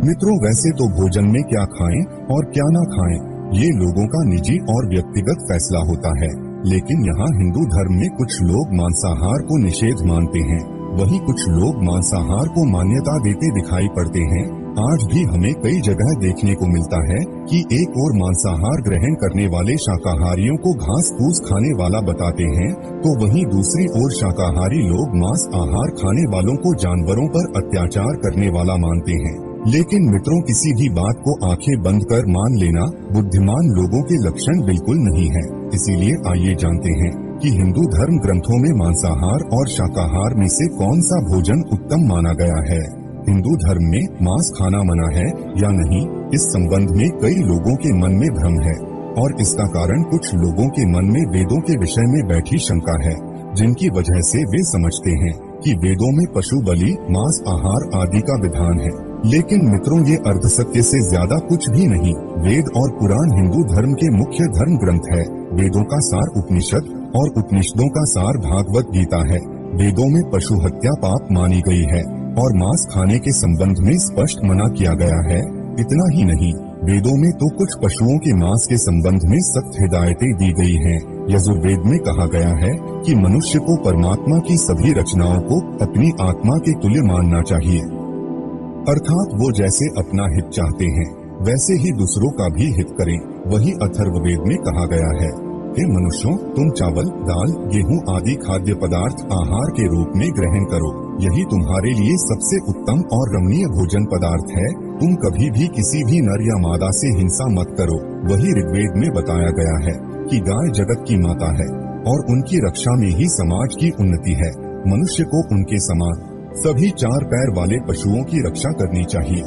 मित्रों, वैसे तो भोजन में क्या खाएं और क्या ना खाएं, ये लोगों का निजी और व्यक्तिगत फैसला होता है। लेकिन यहाँ हिंदू धर्म में कुछ लोग मांसाहार को निषेध मानते हैं, वहीं कुछ लोग मांसाहार को मान्यता देते दिखाई पड़ते हैं। आज भी हमें कई जगह देखने को मिलता है कि एक और मांसाहार ग्रहण करने वाले शाकाहारियों को घास फूस खाने वाला बताते हैं, तो वहीं दूसरी ओर शाकाहारी लोग मांस आहार खाने वालों को जानवरों पर अत्याचार करने वाला मानते हैं। लेकिन मित्रों, किसी भी बात को आंखें बंद कर मान लेना बुद्धिमान लोगों के लक्षण बिल्कुल नहीं है। इसीलिए आइए जानते हैं कि हिंदू धर्म ग्रंथों में मांसाहार और शाकाहार में से कौन सा भोजन उत्तम माना गया है। हिंदू धर्म में मांस खाना मना है या नहीं, इस संबंध में कई लोगों के मन में भ्रम है और इसका कारण कुछ लोगों के मन में वेदों के विषय में बैठी शंका है, जिनकी वजह से वे समझते हैं कि वेदों में पशु बलि, मांस आहार आदि का विधान है। लेकिन मित्रों, ये अर्ध सत्य से ज्यादा कुछ भी नहीं। वेद और पुराण हिंदू धर्म के मुख्य धर्म ग्रंथ है। वेदों का सार उपनिषद और उपनिषदों का सार भागवत गीता है। वेदों में पशु हत्या पाप मानी गई है और मांस खाने के संबंध में स्पष्ट मना किया गया है। इतना ही नहीं, वेदों में तो कुछ पशुओं के मांस के संबंध में सख्त हिदायतें दी गई हैं। यजुर्वेद में कहा गया है कि मनुष्य को परमात्मा की सभी रचनाओं को अपनी आत्मा के तुल्य मानना चाहिए, अर्थात वो जैसे अपना हित चाहते हैं वैसे ही दूसरों का भी हित करें। वही अथर्ववेद में कहा गया है, हे मनुष्यों, तुम चावल, दाल, गेहूं आदि खाद्य पदार्थ आहार के रूप में ग्रहण करो। यही तुम्हारे लिए सबसे उत्तम और रमणीय भोजन पदार्थ है। तुम कभी भी किसी भी नर या मादा से हिंसा मत करो। वही ऋग्वेद में बताया गया है कि गाय जगत की माता है और उनकी रक्षा में ही समाज की उन्नति है। मनुष्य को उनके समान सभी चार पैर वाले पशुओं की रक्षा करनी चाहिए।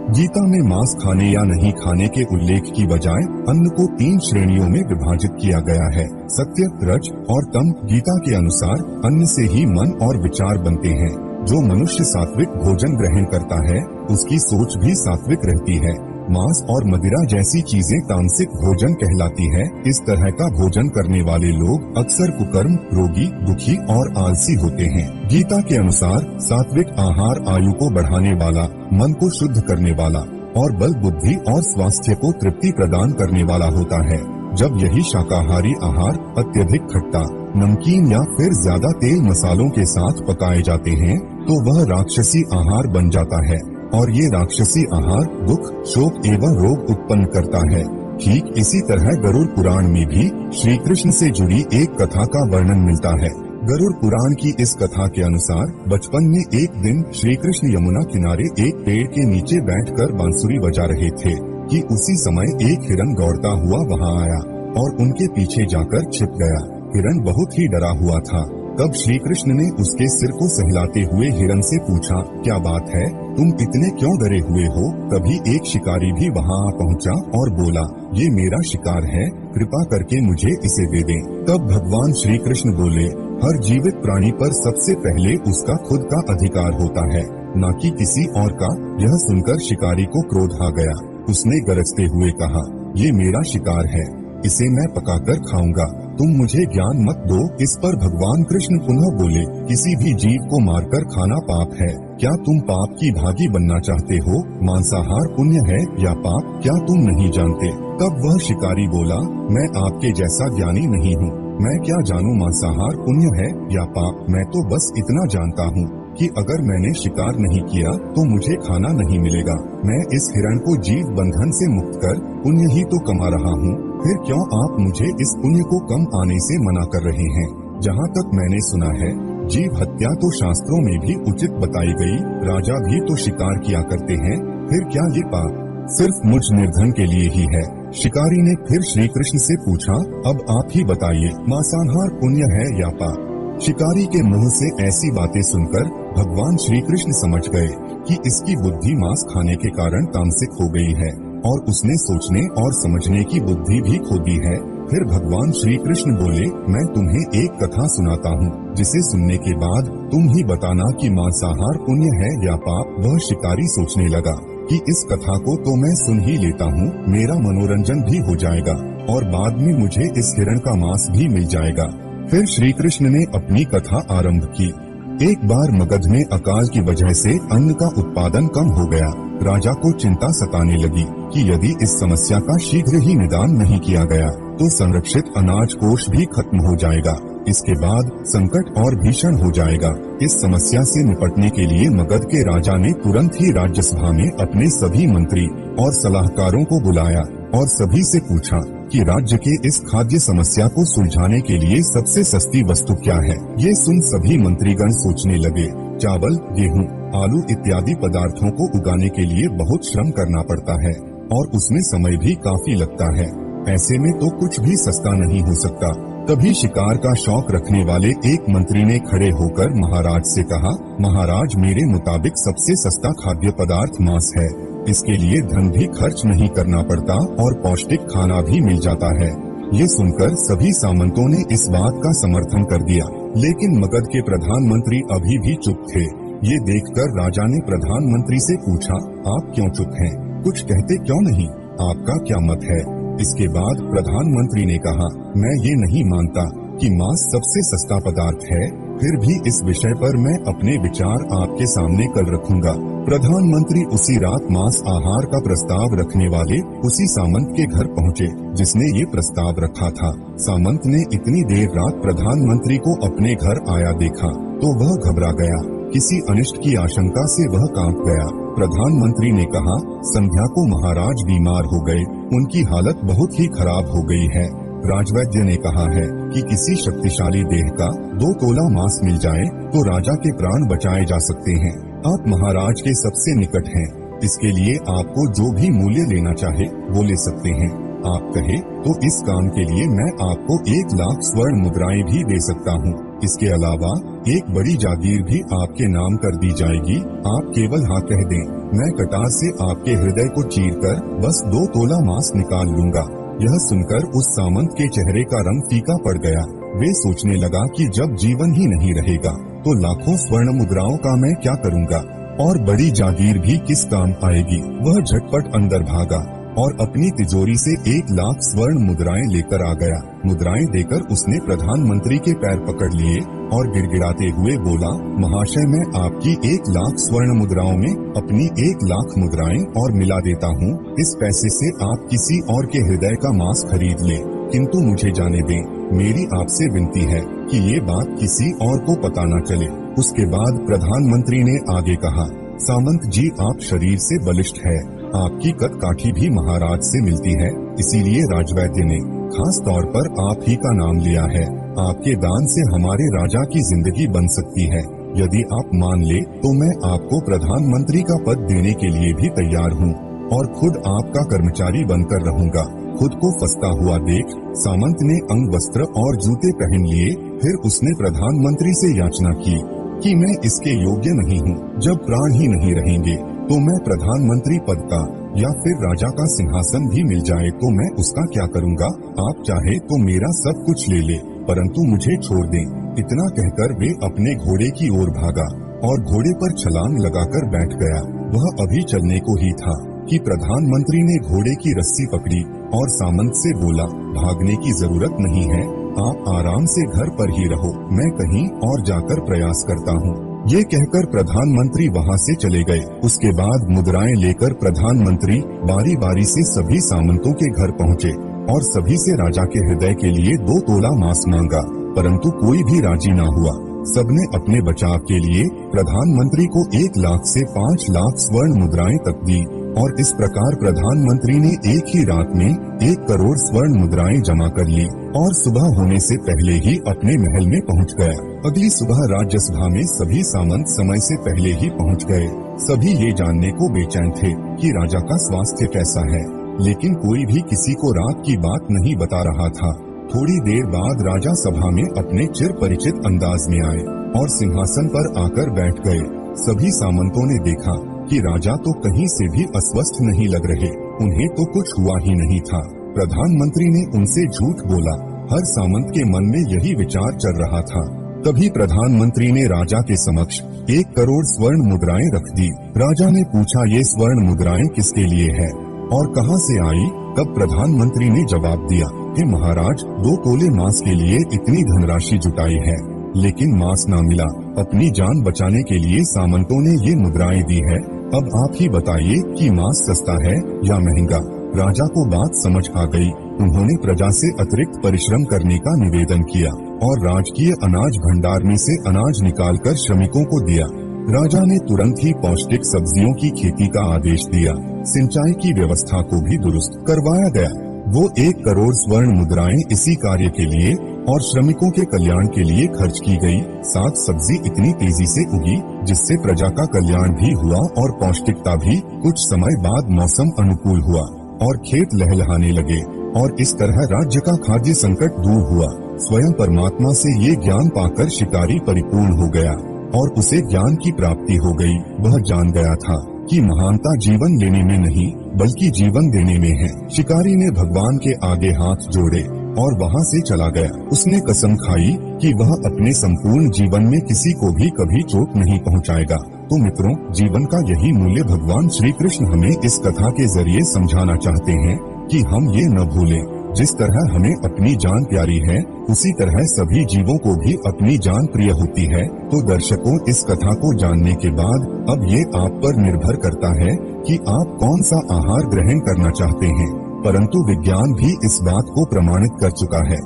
गीता में मांस खाने या नहीं खाने के उल्लेख की बजाय अन्न को 3 श्रेणियों में विभाजित किया गया है, सत्य, रज और तम। गीता के अनुसार अन्न से ही मन और विचार बनते हैं। जो मनुष्य सात्विक भोजन ग्रहण करता है, उसकी सोच भी सात्विक रहती है। मांस और मदिरा जैसी चीजें तामसिक भोजन कहलाती है। इस तरह का भोजन करने वाले लोग अक्सर कुकर्म, रोगी, दुखी और आलसी होते हैं। गीता के अनुसार सात्विक आहार आयु को बढ़ाने वाला, मन को शुद्ध करने वाला और बल, बुद्धि और स्वास्थ्य को तृप्ति प्रदान करने वाला होता है। जब यही शाकाहारी आहार अत्यधिक खट्टा, नमकीन या फिर ज्यादा तेल मसालों के साथ पकाए जाते हैं, तो वह राक्षसी आहार बन जाता है और ये राक्षसी आहार दुख, शोक एवं रोग उत्पन्न करता है। ठीक इसी तरह गरुड़ पुराण में भी श्री कृष्ण से जुड़ी एक कथा का वर्णन मिलता है। गरुड़ पुराण की इस कथा के अनुसार बचपन में एक दिन श्री कृष्ण यमुना किनारे एक पेड़ के नीचे बैठकर बांसुरी बजा रहे थे कि उसी समय एक हिरन दौड़ता हुआ वहां आया और उनके पीछे जाकर छिप गया। हिरन बहुत ही डरा हुआ था। तब श्री कृष्ण ने उसके सिर को सहलाते हुए हिरन से पूछा, क्या बात है, तुम इतने क्यों डरे हुए हो? तभी एक शिकारी भी वहां आ पहुंचा और बोला, ये मेरा शिकार है, कृपा करके मुझे इसे दे दें। तब भगवान श्री कृष्ण बोले, हर जीवित प्राणी पर सबसे पहले उसका खुद का अधिकार होता है, न कि किसी और का। यह सुनकर शिकारी को क्रोध आ गया। उसने गरजते हुए कहा, ये मेरा शिकार है, इसे मैं पकाकर खाऊंगा, तुम मुझे ज्ञान मत दो। इस पर भगवान कृष्ण पुनः बोले, किसी भी जीव को मारकर खाना पाप है। क्या तुम पाप की भागी बनना चाहते हो? मांसाहार पुण्य है या पाप, क्या तुम नहीं जानते? तब वह शिकारी बोला, मैं आपके जैसा ज्ञानी नहीं हूँ, मैं क्या जानूँ मांसाहार पुण्य है या पाप। मैं तो बस इतना जानता हूँ कि अगर मैंने शिकार नहीं किया तो मुझे खाना नहीं मिलेगा। मैं इस हिरण को जीव बंधन से मुक्त कर पुण्य ही तो कमा रहा हूँ, फिर क्यों आप मुझे इस पुण्य को कम आने से मना कर रहे हैं? जहाँ तक मैंने सुना है, जीव हत्या तो शास्त्रों में भी उचित बताई गई, राजा भी तो शिकार किया करते हैं, फिर क्या ये पाप सिर्फ मुझ निर्धन के लिए ही है? शिकारी ने फिर श्री कृष्ण से पूछा, अब आप ही बताइए, मांसाहार पुण्य है या पाप? शिकारी के मुंह से ऐसी बातें सुनकर भगवान श्री कृष्ण समझ गए कि इसकी बुद्धि मांस खाने के कारण तामसिक हो गई है और उसने सोचने और समझने की बुद्धि भी खो दी है। फिर भगवान श्री कृष्ण बोले, मैं तुम्हें एक कथा सुनाता हूँ, जिसे सुनने के बाद तुम ही बताना कि मांसाहार पुण्य है या पाप। वह शिकारी सोचने लगा कि इस कथा को तो मैं सुन ही लेता हूँ, मेरा मनोरंजन भी हो जाएगा और बाद में मुझे इस हिरण का मांस भी मिल जाएगा। फिर श्री कृष्ण ने अपनी कथा आरंभ की। एक बार मगध में अकाल की वजह से अन्न का उत्पादन कम हो गया। राजा को चिंता सताने लगी कि यदि इस समस्या का शीघ्र ही निदान नहीं किया गया तो संरक्षित अनाज कोष भी खत्म हो जाएगा। इसके बाद संकट और भीषण हो जाएगा। इस समस्या से निपटने के लिए मगध के राजा ने तुरंत ही राज्यसभा में अपने सभी मंत्री और सलाहकारों को बुलाया और सभी से पूछा कि राज्य के इस खाद्य समस्या को सुलझाने के लिए सबसे सस्ती वस्तु क्या है। ये सुन सभी मंत्रीगण सोचने लगे। चावल, गेहूं, आलू इत्यादि पदार्थों को उगाने के लिए बहुत श्रम करना पड़ता है और उसमें समय भी काफी लगता है। ऐसे में तो कुछ भी सस्ता नहीं हो सकता। तभी शिकार का शौक रखने वाले एक मंत्री ने खड़े होकर महाराज से कहा, महाराज, मेरे मुताबिक सबसे सस्ता खाद्य पदार्थ मांस है। इसके लिए धन भी खर्च नहीं करना पड़ता और पौष्टिक खाना भी मिल जाता है। ये सुनकर सभी सामंतों ने इस बात का समर्थन कर दिया, लेकिन मगध के प्रधानमंत्री अभी भी चुप थे। ये देखकर राजा ने प्रधानमंत्री से पूछा, आप क्यों चुप हैं? कुछ कहते क्यों नहीं? आपका क्या मत है? इसके बाद प्रधानमंत्री ने कहा, मैं ये नहीं मानता कि मांस सबसे सस्ता पदार्थ है, फिर भी इस विषय पर मैं अपने विचार आपके सामने कल रखूंगा। प्रधानमंत्री उसी रात मांस आहार का प्रस्ताव रखने वाले उसी सामंत के घर पहुँचे जिसने ये प्रस्ताव रखा था। सामंत ने इतनी देर रात प्रधानमंत्री को अपने घर आया देखा तो वह घबरा गया। किसी अनिष्ट की आशंका से वह कांप गया। प्रधानमंत्री ने कहा, संध्या को महाराज बीमार हो गए, उनकी हालत बहुत ही खराब हो गई है। राजवैद्य ने कहा है कि किसी शक्तिशाली देह का 2 तोला मांस मिल जाए तो राजा के प्राण बचाए जा सकते हैं। आप महाराज के सबसे निकट हैं, इसके लिए आपको जो भी मूल्य लेना चाहे वो ले सकते हैं। आप कहे तो इस काम के लिए मैं आपको 1 लाख स्वर्ण मुद्राएं भी दे सकता हूँ। इसके अलावा एक बड़ी जागीर भी आपके नाम कर दी जाएगी। आप केवल हाँ कह दें, मैं कटार से आपके हृदय को चीरकर बस 2 तोला मांस निकाल लूंगा। यह सुनकर उस सामंत के चेहरे का रंग फीका पड़ गया। वे सोचने लगा कि जब जीवन ही नहीं रहेगा तो लाखों स्वर्ण मुद्राओं का मैं क्या करूंगा और बड़ी जागीर भी किस काम आएगी। वह झटपट अंदर भागा और अपनी तिजोरी से 1 लाख स्वर्ण मुद्राएं लेकर आ गया। मुद्राएं देकर उसने प्रधानमंत्री के पैर पकड़ लिए और गिड़गिड़ाते हुए बोला, महाशय, मैं आपकी 1 लाख स्वर्ण मुद्राओं में अपनी 1 लाख मुद्राएं और मिला देता हूँ। इस पैसे से आप किसी और के हृदय का मांस खरीद ले, किंतु मुझे जाने दें। मेरी आपसे विनती है कि ये बात किसी और को पता न चले। उसके बाद प्रधानमंत्री ने आगे कहा, सामंत जी, आप शरीर से बलिष्ठ है, आपकी कद काठी भी महाराज से मिलती है, इसीलिए राजवैद्य ने खास तौर पर आप ही का नाम लिया है। आपके दान से हमारे राजा की जिंदगी बन सकती है। यदि आप मान ले तो मैं आपको प्रधानमंत्री का पद देने के लिए भी तैयार हूँ और खुद आपका कर्मचारी बनकर रहूंगा। खुद को फंसता हुआ देख सामंत ने अंग वस्त्र और जूते पहन लिए। फिर उसने प्रधानमंत्री से याचना की कि मैं इसके योग्य नहीं हूँ। जब प्राण ही नहीं रहेंगे तो मैं प्रधानमंत्री पद का या फिर राजा का सिंहासन भी मिल जाए तो मैं उसका क्या करूँगा। आप चाहे तो मेरा सब कुछ ले ले, परंतु मुझे छोड़ दें। इतना कहकर वे अपने घोड़े की ओर भागा और घोड़े पर छलांग लगाकर बैठ गया। वह अभी चलने को ही था कि प्रधानमंत्री ने घोड़े की रस्सी पकड़ी और सामंत से बोला, भागने की जरूरत नहीं है, आप आराम से घर पर ही रहो, मैं कहीं और जाकर प्रयास करता हूँ। ये कहकर प्रधानमंत्री वहाँ से चले गए। उसके बाद मुद्राएं लेकर प्रधानमंत्री बारी बारी से सभी सामंतों के घर पहुँचे और सभी से राजा के हृदय के लिए 2 तोला मांस मांगा, परंतु कोई भी राजी न हुआ। सबने अपने बचाव के लिए प्रधानमंत्री को 1 लाख से 5 लाख स्वर्ण मुद्राएं तक दी और इस प्रकार प्रधानमंत्री ने एक ही रात में 1 करोड़ स्वर्ण मुद्राएं जमा कर ली और सुबह होने से पहले ही अपने महल में पहुंच गया। अगली सुबह राज्यसभा में सभी सामंत समय से पहले ही पहुंच गए। सभी ये जानने को बेचैन थे कि राजा का स्वास्थ्य कैसा है, लेकिन कोई भी किसी को रात की बात नहीं बता रहा था। थोड़ी देर बाद राजा सभा में अपने चिर परिचित अंदाज में आए और सिंहासन पर आकर बैठ गए। सभी सामंतों ने देखा कि राजा तो कहीं से भी अस्वस्थ नहीं लग रहे, उन्हें तो कुछ हुआ ही नहीं था। प्रधानमंत्री ने उनसे झूठ बोला। हर सामंत के मन में यही विचार चल रहा था। तभी प्रधानमंत्री ने राजा के समक्ष 1 करोड़ स्वर्ण मुद्राएं रख दी। राजा ने पूछा, ये स्वर्ण मुद्राएं किसके लिए है और कहां से आई? तब प्रधानमंत्री ने जवाब दिया, हे महाराज, 2 तोले मांस के लिए इतनी धनराशि जुटाई है। लेकिन मांस ना मिला। अपनी जान बचाने के लिए सामंतों ने ये मुद्राएं दी है। अब आप ही बताइए कि मांस सस्ता है या महंगा। राजा को बात समझ आ गई। उन्होंने प्रजा से अतिरिक्त परिश्रम करने का निवेदन किया और राजकीय अनाज भंडार में से अनाज निकालकर श्रमिकों को दिया। राजा ने तुरंत ही पौष्टिक सब्जियों की खेती का आदेश दिया। सिंचाई की व्यवस्था को भी दुरुस्त करवाया गया। वो 1 करोड़ स्वर्ण मुद्राएं इसी कार्य के लिए और श्रमिकों के कल्याण के लिए खर्च की गई। साग सब्जी इतनी तेजी से उगी जिससे प्रजा का कल्याण भी हुआ और पौष्टिकता भी। कुछ समय बाद मौसम अनुकूल हुआ और खेत लहलहाने लगे और इस तरह राज्य का खाद्य संकट दूर हुआ। स्वयं परमात्मा से ये ज्ञान पाकर शिकारी परिपूर्ण हो गया और उसे ज्ञान की प्राप्ति हो गई। वह जान गया था कि महानता जीवन लेने में नहीं बल्कि जीवन देने में है। शिकारी ने भगवान के आगे हाथ जोड़े और वहाँ से चला गया। उसने कसम खाई कि वह अपने संपूर्ण जीवन में किसी को भी कभी चोट नहीं पहुँचाएगा। तो मित्रों, जीवन का यही मूल्य भगवान श्री कृष्ण हमें इस कथा के जरिए समझाना चाहते हैं कि हम ये न भूलें, जिस तरह हमें अपनी जान प्यारी है उसी तरह सभी जीवों को भी अपनी जान प्रिय होती है। तो दर्शकों, इस कथा को जानने के बाद अब ये आप पर निर्भर करता है कि आप कौन सा आहार ग्रहण करना चाहते हैं। परंतु विज्ञान भी इस बात को प्रमाणित कर चुका है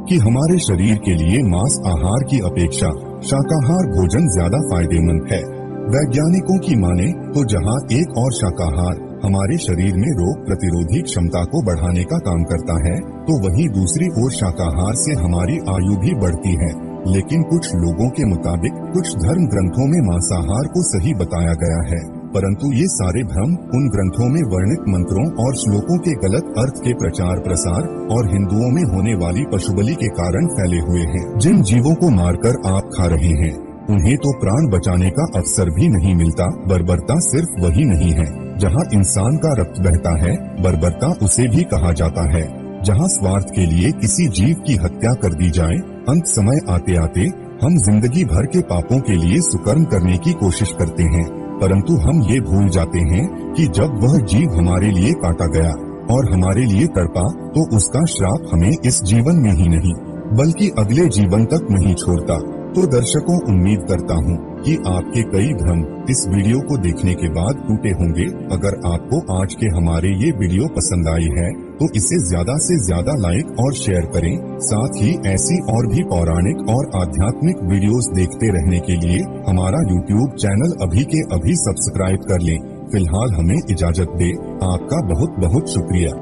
कि हमारे शरीर के लिए मांस आहार की अपेक्षा शाकाहार भोजन ज्यादा फायदेमंद है। वैज्ञानिकों की माने तो जहाँ एक और शाकाहार हमारे शरीर में रोग प्रतिरोधी क्षमता को बढ़ाने का काम करता है, तो वहीं दूसरी ओर शाकाहार से हमारी आयु भी बढ़ती है। लेकिन कुछ लोगों के मुताबिक कुछ धर्म ग्रंथों में मांसाहार को सही बताया गया है, परंतु ये सारे भ्रम उन ग्रंथों में वर्णित मंत्रों और श्लोकों के गलत अर्थ के प्रचार प्रसार और हिंदुओं में होने वाली पशुबलि के कारण फैले हुए हैं। जिन जीवों को मारकर आप खा रहे हैं उन्हें तो प्राण बचाने का अवसर भी नहीं मिलता। बर्बरता सिर्फ वही नहीं है जहाँ इंसान का रक्त बहता है, बर्बरता उसे भी कहा जाता है। जहाँ स्वार्थ के लिए किसी जीव की हत्या कर दी जाए। अंत समय आते आते हम जिंदगी भर के पापों के लिए सुकर्म करने की कोशिश करते हैं, परंतु हम ये भूल जाते हैं कि जब वह जीव हमारे लिए काटा गया और हमारे लिए तड़पा तो उसका श्राप हमें इस जीवन में ही नहीं बल्कि अगले जीवन तक नहीं छोड़ता। तो दर्शकों, उम्मीद करता हूँ कि आपके कई भ्रम इस वीडियो को देखने के बाद टूटे होंगे। अगर आपको आज के हमारे ये वीडियो पसंद आई है तो इसे ज्यादा से ज्यादा लाइक और शेयर करें। साथ ही ऐसी और भी पौराणिक और आध्यात्मिक वीडियोस देखते रहने के लिए हमारा YouTube चैनल अभी के अभी सब्सक्राइब कर लें। फिलहाल हमें इजाजत दे। आपका बहुत बहुत शुक्रिया।